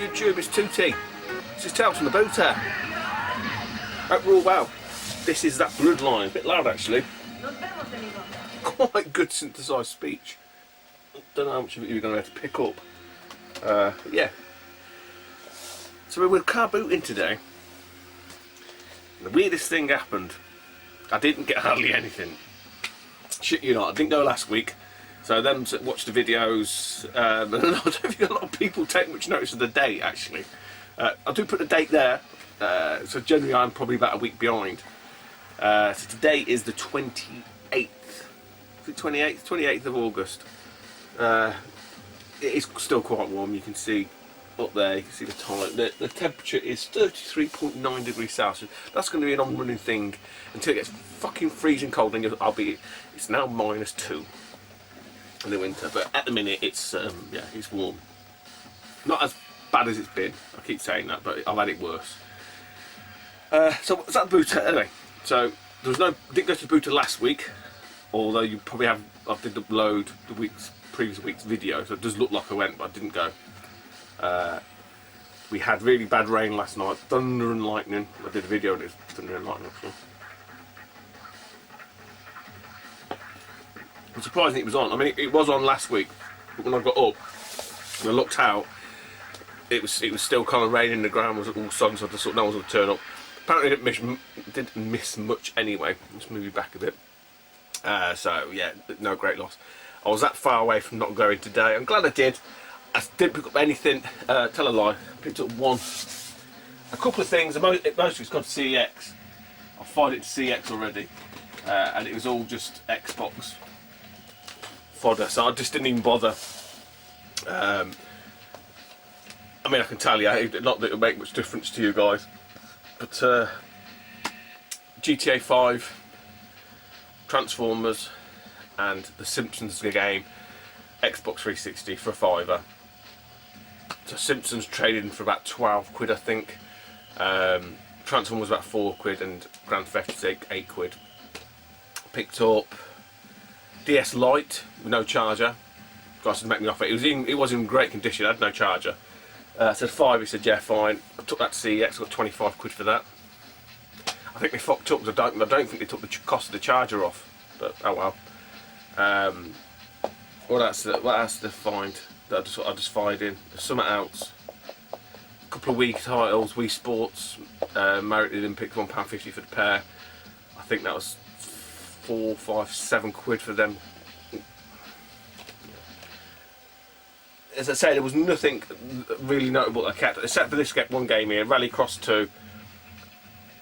YouTube, it's 2T. This is Tales from the Booter. Hope we're all well. This is that bloodline. A bit loud actually. Quite good synthesised speech. Don't know how much of it you're going to have to pick up. But yeah. So we're car booting today. The weirdest thing happened. I didn't get hardly anything. Shit you not, I didn't go last week. So then watched the videos, and I don't think a lot of people take much notice of the date actually. I do put the date there, so generally I'm probably about a week behind. So today is the 28th. Is it 28th? 28th of August. It is still quite warm, you can see up there, you can see the time. The temperature is 33.9 degrees Celsius. That's going to be an on-running thing until it gets fucking freezing cold, and it's now -2 in the winter, but at the minute it's yeah, it's warm. Not as bad as it's been, I keep saying that, but I've had it worse. So was that the booter anyway? So there was didn't go to the booter last week, although you probably have. I did upload the previous week's video, so it does look like I went, but I didn't go. We had really bad rain last night, thunder and lightning. I did a video and it was thunder and lightning actually. I'm surprised it was on. I mean, it was on last week, but when I got up and I looked out, it was still kind of raining. The ground was all sun, so I just thought no one's going to turn up. Apparently, didn't miss much anyway. Let's move you back a bit. So yeah, no great loss. I was that far away from not going today. I'm glad I did. I didn't pick up anything. Tell a lie. I picked up a couple of things. Most of it's gone to CEX. I fired it to CEX already, and it was all just Xbox fodder, so I just didn't even bother. I mean, I can tell you, not that it'll make much difference to you guys, but GTA 5, Transformers, and The Simpsons game, Xbox 360 for £5. So Simpsons traded for about 12 quid, I think. Transformers about 4 quid, and Grand Theft Auto 8 quid. Picked up DS Lite with no charger. Guys had make me offer it. It was in great condition. I had no charger. I said 5. He said yeah, fine. I took that to CEX. Got 25 quid for that. I think they fucked up because I don't think they took the cost of the charger off. But oh well. What else to find that I just fired in? There's some outs. A couple of Wii titles. Wii Sports. Merit Olympics, £1.50 for the pair. I think that was 4, 5, 7 quid for them. As I say, there was nothing really notable that I kept, except for this one game here, Rallycross 2.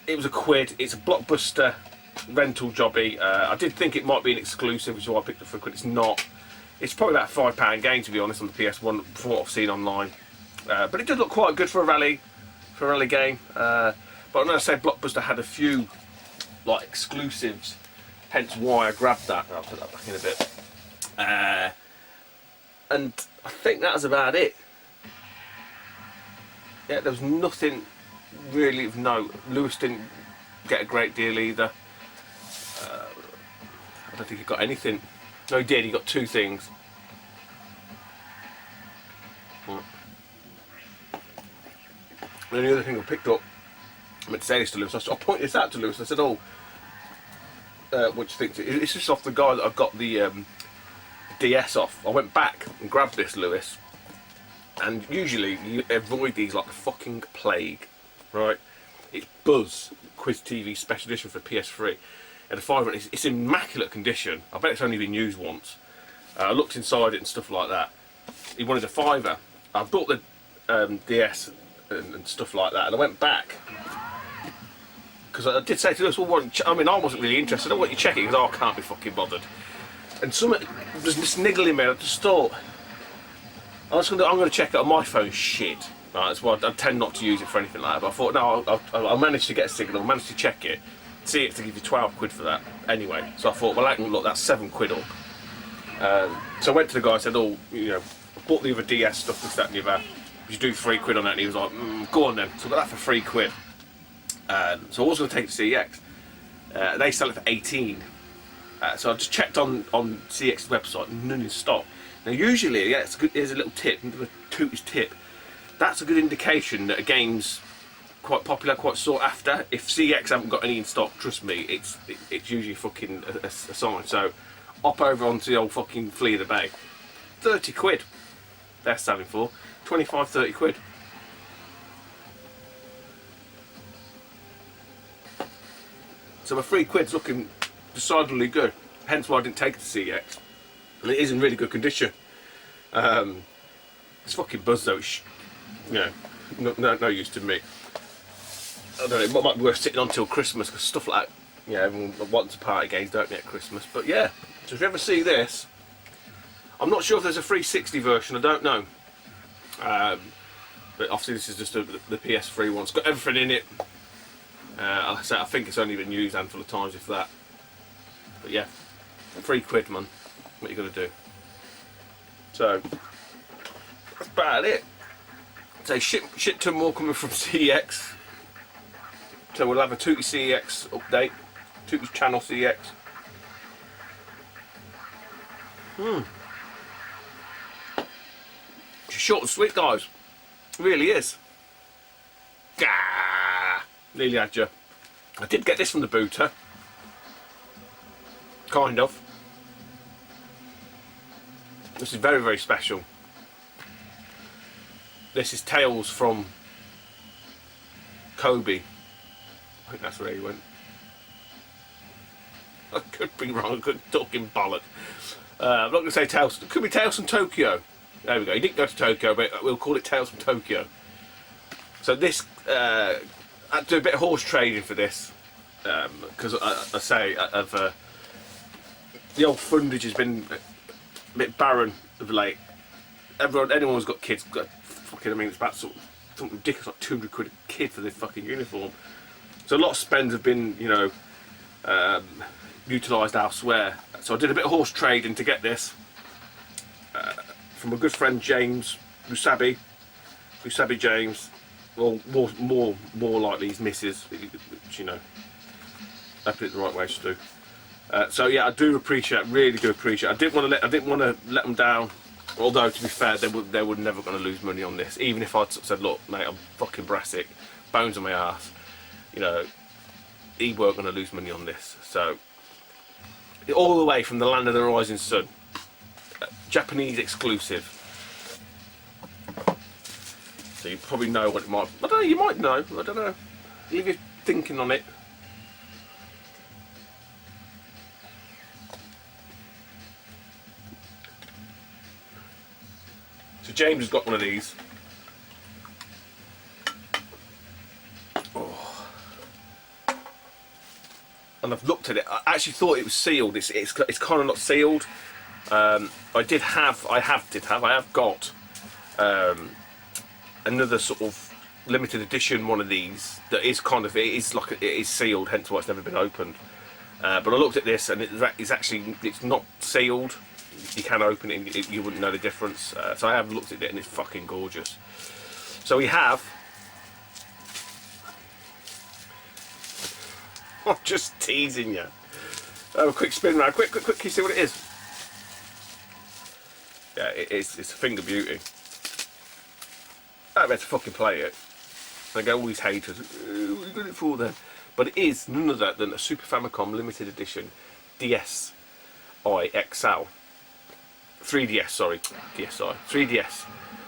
It was a quid. It's a Blockbuster rental jobby. I did think it might be an exclusive, which is why I picked it for a quid. It's not. It's probably about a £5 game, to be honest, on the PS1 from what I've seen online. But it did look quite good for a rally game. But when I say Blockbuster had a few like exclusives, hence why I grabbed that. I'll put that back in a bit. And I think that was about it. Yeah, there was nothing really of note. Lewis didn't get a great deal either. I don't think he got anything. No, he did. He got 2 things. And the other thing I picked up, I meant to say this to Lewis. I pointed this out to Lewis. I said, "Oh, what do you think?" It's just off the guy that I've got the DS off. I went back and grabbed this, Lewis. And usually you avoid these like the fucking plague, right? It's Buzz Quiz TV Special Edition for PS3. And the £5, it's in immaculate condition. I bet it's only been used once. I looked inside it and stuff like that. He wanted a £5. I bought the DS and stuff like that, and I went back because I did say to Lewis, well, I mean, I wasn't really interested. I want you to check it because I can't be fucking bothered. And something was just niggling me. I just thought, I'm going to check it on my phone. Shit. Right, that's why I tend not to use it for anything like that. But I thought, no, I'll manage to get a signal. I managed to check it. See it to give you 12 quid for that. Anyway, so I thought, well, look, that's 7 quid up. So I went to the guy and said, oh, you know, I bought the other DS stuff, this, that, and the other. You do 3 quid on that, and he was like, go on then. So I got that for 3 quid. So I was going to take it to CEX. They sell it for 18. So I just checked on CEX's website, none in stock. Now usually, yeah, it's good. Here's a little tip, a tooty's tip. that's a good indication that a game's quite popular, quite sought after. If CX haven't got any in stock, trust me, it's usually fucking a sign. So hop over onto the old fucking Flea of the Bay. 30 quid they're selling for. 25, 30 quid. So my 3 quid's looking decidedly good. Hence why I didn't take it to CX. And it is in really good condition. It's fucking buzz though. It's, you know, no use to me. I don't know, it might be worth sitting on till Christmas, because stuff like that, you know, everyone wants a party games, don't they, at Christmas. But yeah, so if you ever see this, I'm not sure if there's a 360 version, I don't know. But obviously this is just the PS3 one. It's got everything in it. I think it's only been used a handful of times, if that. But yeah, 3 quid, man. What you gonna do? So that's about it. So shit ton more coming from CX. So we'll have a Tootie CX update. Tootie's channel CX. It's short and sweet, guys. It really is. Gah! Nearly had you. I did get this from the booter. Kind of. This is very, very special. This is Tales from Kobe. I think that's where he went. I could be wrong, I could talk in bollock. I'm not going to say Tales, it could be Tales from Tokyo. There we go, he didn't go to Tokyo, but we'll call it Tales from Tokyo. So this, I had to do a bit of horse trading for this, because I say, the old fundage has been a bit barren of late. Anyone who's got kids, got fucking, I mean, it's about something ridiculous, like 200 quid a kid for this fucking uniform. So a lot of spends have been, you know, utilised elsewhere. So I did a bit of horse trading to get this from a good friend James Usabi James. Well, more likely his missus, which, you know, I put it the right way to do. So yeah, I do appreciate, really do appreciate. I didn't want to let them down. Although to be fair, they were never going to lose money on this. Even if I'd said, look, mate, I'm fucking brassic, bones on my ass. You know, he weren't going to lose money on this. So, all the way from the land of the rising sun, Japanese exclusive. So you probably know what it might. I don't know. You might know. I don't know. Leave your thinking on it. So James has got one of these. And I've looked at it. I actually thought it was sealed. It's kind of not sealed. I have got another sort of limited edition one of these that is kind of, it is sealed, hence why it's never been opened. But I looked at this and it's not sealed. You can open it and you wouldn't know the difference. So I have looked at it and it's fucking gorgeous. So we have. I'm just teasing you. Have a quick spin round. Quick, can you see what it is? Yeah, it's a finger beauty. I better fucking play it. I get all these haters. What are you got it for then? But it is none other than a Super Famicom limited edition DSi XL. 3DS, sorry. DSi. 3DS.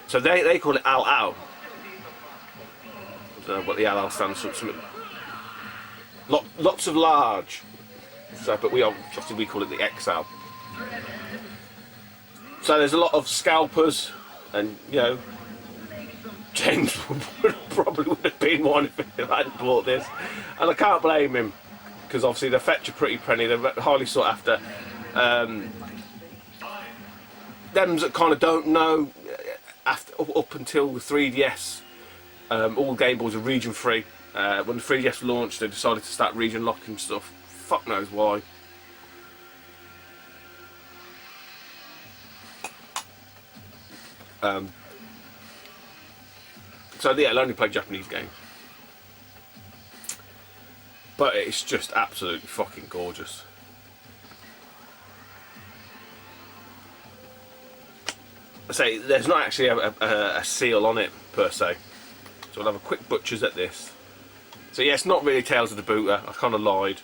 So they call it Al Al. I don't know what the Al Al stands for. Something. Lots of large. So, but obviously we call it the XL. So there's a lot of scalpers, and you know, James probably would have been one if I hadn't bought this, and I can't blame him because obviously they fetch a pretty penny. They're highly sought after. Them that kind of don't know, up until the 3DS, all Game Boys are region free. When the 3DS launched, they decided to start region locking stuff. Fuck knows why. So yeah, I'll only play Japanese games. But it's just absolutely fucking gorgeous. I say there's not actually a seal on it per per se. So we'll have a quick butchers at this. So yeah, it's not really Tales of the Booter, I kind of lied.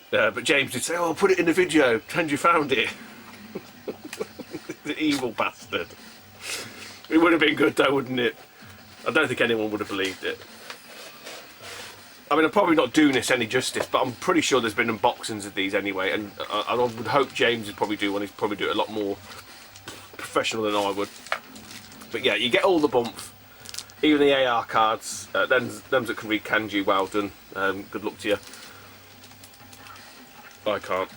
But James did say, oh, I'll put it in the video, pretend you found it. The evil bastard. It would have been good though, wouldn't it? I don't think anyone would have believed it. I mean, I'm probably not doing this any justice, but I'm pretty sure there's been unboxings of these anyway, and I would hope James would probably do one. He'd probably do it a lot more professional than I would. But yeah, you get all the bump, even the AR cards. Them that can read kanji, well done. Good luck to you. I can't.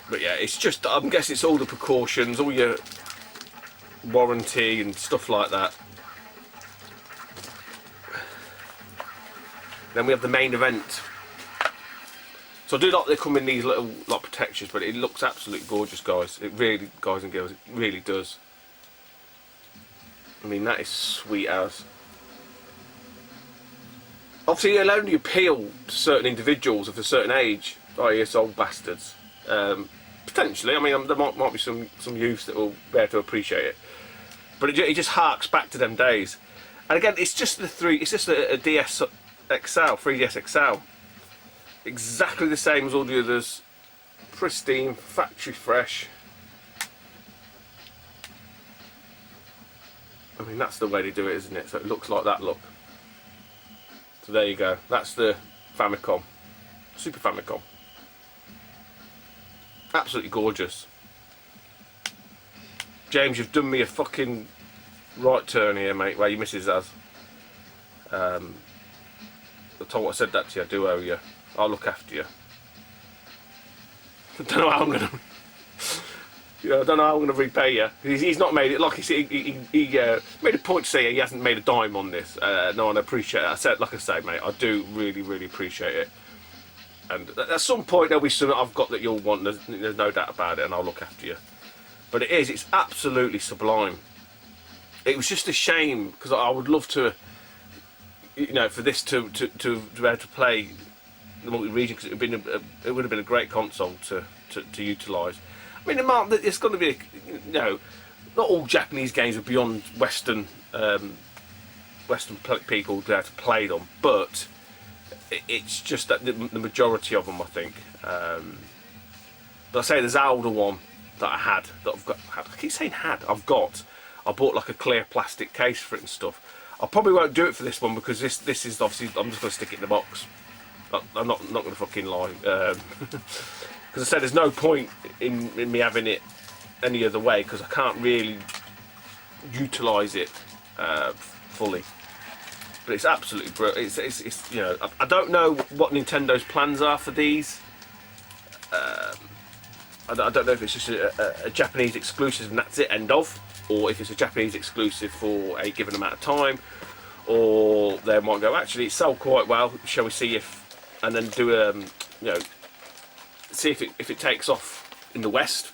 But yeah, it's just, I'm guessing it's all the precautions, all your warranty and stuff like that. Then we have the main event. So I do like they come in these little like protectors, but it looks absolutely gorgeous, guys. It really, guys and girls, it really does. I mean, that is sweet as. Obviously, it'll only appeal to certain individuals of a certain age. Oh yes, old bastards. Potentially, I mean, there might be some youths that will be able to appreciate it. But it just harks back to them days. And again, it's just it's just a DS XL, 3DS XL. Exactly the same as all the others. Pristine, factory fresh. I mean, that's the way they do it, isn't it? So it looks like that look. So there you go. That's the Famicom. Super Famicom. Absolutely gorgeous. James, you've done me a fucking right turn here, mate, where your missus has. I told what I said that to you, I do owe you. I'll look after you. I don't know how I'm gonna I don't know how I'm gonna repay you. He's not made it, like he made a point to say he hasn't made a dime on this. No, and I appreciate it. I said, like I say, mate, I do really, really appreciate it. And at some point there'll be something I've got that you'll want, there's no doubt about it, and I'll look after you. But it's absolutely sublime. It was just a shame, because I would love to, you know, for this to be able to play the multi-region, because it would have been a great console to utilise. I mean, it's going to be, you know, not all Japanese games are beyond Western people to be able to play them, but it's just that the majority of them, I think. But I say the Zelda one that I had, that I've got, I keep saying I've got. I bought like a clear plastic case for it and stuff. I probably won't do it for this one, because this is obviously, I'm just going to stick it in the box. I'm not going to fucking lie. Because I said there's no point in me having it any other way, because I can't really utilise it fully. But it's absolutely brilliant. It's you know, I don't know what Nintendo's plans are for these. I don't know if it's just a Japanese exclusive and that's it, end of, or if it's a Japanese exclusive for a given amount of time, or they might go, actually it sold quite well, shall we see if, and then do you know, see if it takes off in the West,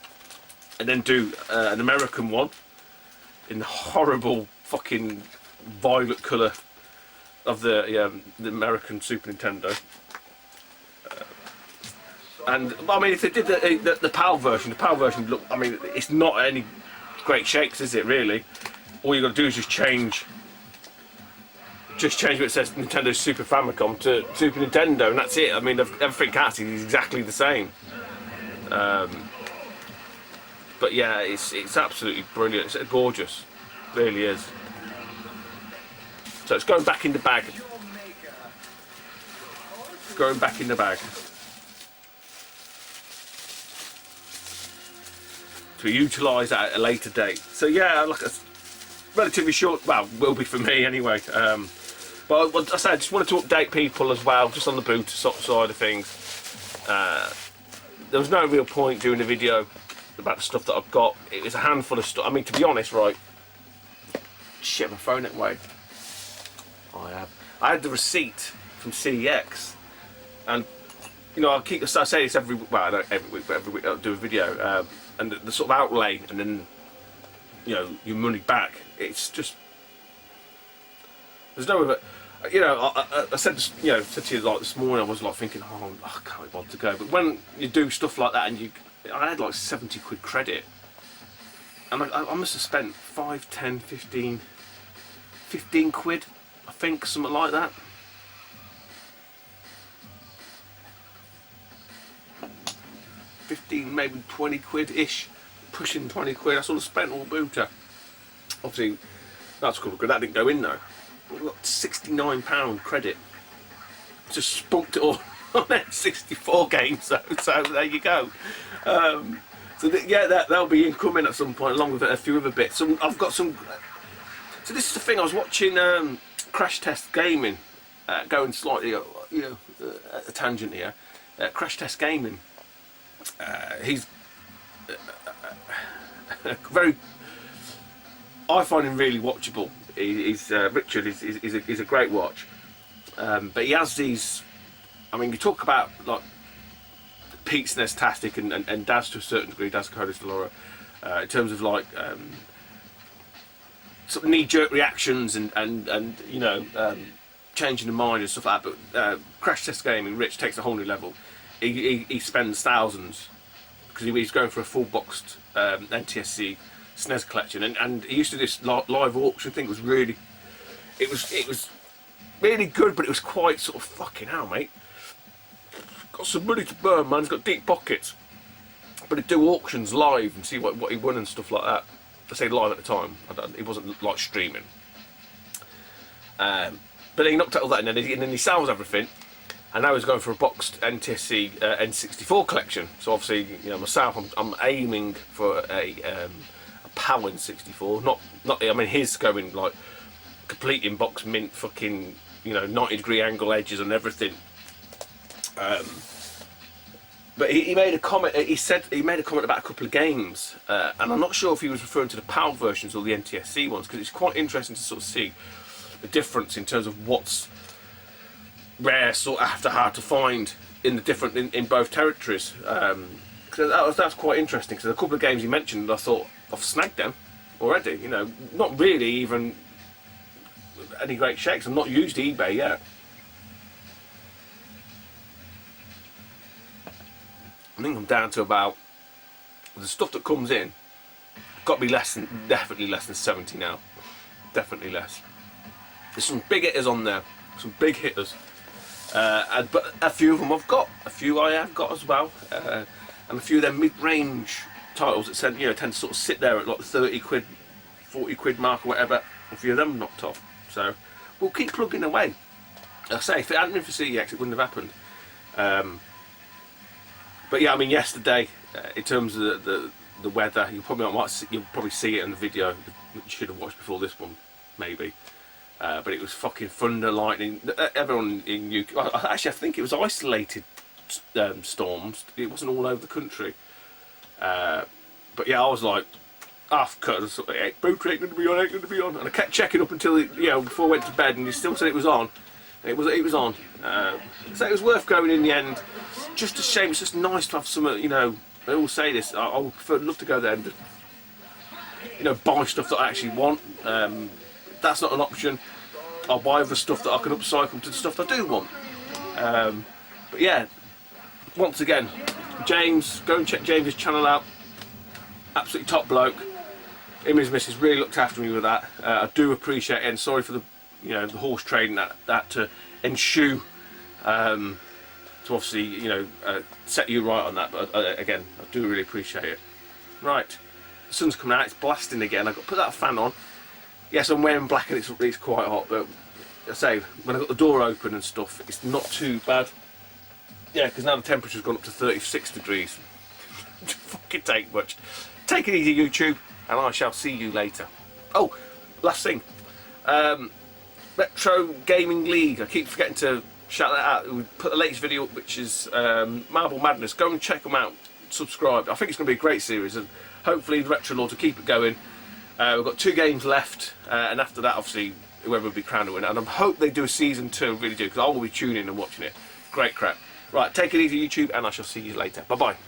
and then do an American one in the horrible fucking violet colour of the American Super Nintendo. And I mean, if they did the PAL version, look, I mean, it's not any great shakes, is it really? All you got to do is just change what it says Nintendo Super Famicom to Super Nintendo, and that's it. I mean, everything else is exactly the same. But yeah, it's absolutely brilliant. It's gorgeous, it really is. So it's going back in the bag. Going back in the bag. To be utilised at a later date. So yeah, like a relatively short, well, will be for me anyway. But I say, I just wanted to update people as well, just on the boot side of things. There was no real point doing a video about the stuff that I've got. It was a handful of stuff. I mean, to be honest, right? Shit, my phone went away. I had the receipt from CEX, and you know, I say this every week. Well, not every week, but every week I'll do a video. And the sort of outlay, and then, you know, your money back. It's just, there's no other. You know, I said, you know, said to you like this morning, I was like thinking, oh, I can't be bothered to go. But when you do stuff like that, and I had like 70 quid credit, and I must have spent 5, 10, 15, 15 quid, I think, something like that. Maybe 20 quid-ish, pushing 20 quid. I sort of spent all booter. Obviously, that's cool, because that didn't go in though. We've got £69 credit. Just spunked it all on N64 games, so there you go. Yeah, that'll be incoming at some point, along with a few other bits. So I've got some. So this is the thing. I was watching Crash Test Gaming, going slightly, a tangent here. Crash Test Gaming. He's very. I find him really watchable. He's Richard is a great watch, but he has these. I mean, you talk about like Pete's Nestastic and Daz to a certain degree, Daz Codis Delora, in terms of like sort of knee-jerk reactions and changing the mind and stuff like that. But Crash Test Gaming, Rich takes a whole new level. He spends thousands because he's going for a full boxed NTSC SNES collection, and he used to do this live auction thing. It was really good, but it was quite sort of fucking hell, mate. Got some money to burn, man. He's got deep pockets, but he'd do auctions live and see what he won and stuff like that. I say live at the time. It wasn't like streaming. But then he knocked out all that, and then he sells everything. And now he's going for a boxed NTSC N64 collection. So obviously, myself, I'm aiming for a PAL N64. Not. I mean, his going like complete in box mint, fucking 90-degree angle edges and everything. But he made a comment. He made a comment about a couple of games, and I'm not sure if he was referring to the PAL versions or the NTSC ones, because it's quite interesting to sort of see the difference in terms of what's rare, sort of hard to find in the different in both territories. Because that's quite interesting. Because a couple of games he mentioned, I thought I've snagged them already. Not really even any great shakes. I've not used eBay yet. I think I'm down to about the stuff that comes in. Got to be definitely less than 70 now. Definitely less. There's some big hitters on there. Some big hitters. But a few of them I've got. A few I have got as well. And a few of them mid-range titles that tend to sort of sit there at like the 30 quid, 40 quid mark or whatever. A few of them knocked off. So we'll keep plugging away. I say, if it hadn't been for CEX, it wouldn't have happened. But yeah, I mean, yesterday, in terms of the weather, you'll probably see it in the video. You should have watched before this one, maybe. But it was fucking thunder, lightning. Everyone in UK. Actually, I think it was isolated storms. It wasn't all over the country. But yeah, I was like, half cut. Booter ain't going to be on. And I kept checking up until before I went to bed, and he still said it was on. It was on. So it was worth going in the end. Just a shame. It's just nice to have some. They all say this. I would love to go there and just, buy stuff that I actually want. That's not an option. I'll buy other stuff that I can upcycle to the stuff I do want. But yeah, once again, James, go and check James's channel out. Absolutely top bloke. Him and his missus really looked after me with that. I do appreciate it, and sorry for the the horse trading that to ensue. To obviously set you right on that. But again, I do really appreciate it. Right, the sun's coming out. It's blasting again. I've got to put that fan on. Yes, I'm wearing black and it's quite hot, but I say, when I've got the door open and stuff, it's not too bad. Yeah, because now the temperature's gone up to 36 degrees. Fucking take much. Take it easy, YouTube, and I shall see you later. Oh, last thing. Retro Gaming League. I keep forgetting to shout that out. We put the latest video up, which is Marble Madness. Go and check them out. Subscribe. I think it's going to be a great series, and hopefully the Retro Lord will keep it going. We've got 2 games left, and after that, obviously, whoever will be crowned a winner. And I hope they do a season 2, really do, because I will be tuning in and watching it. Great crap. Right, take it easy, YouTube, and I shall see you later. Bye-bye.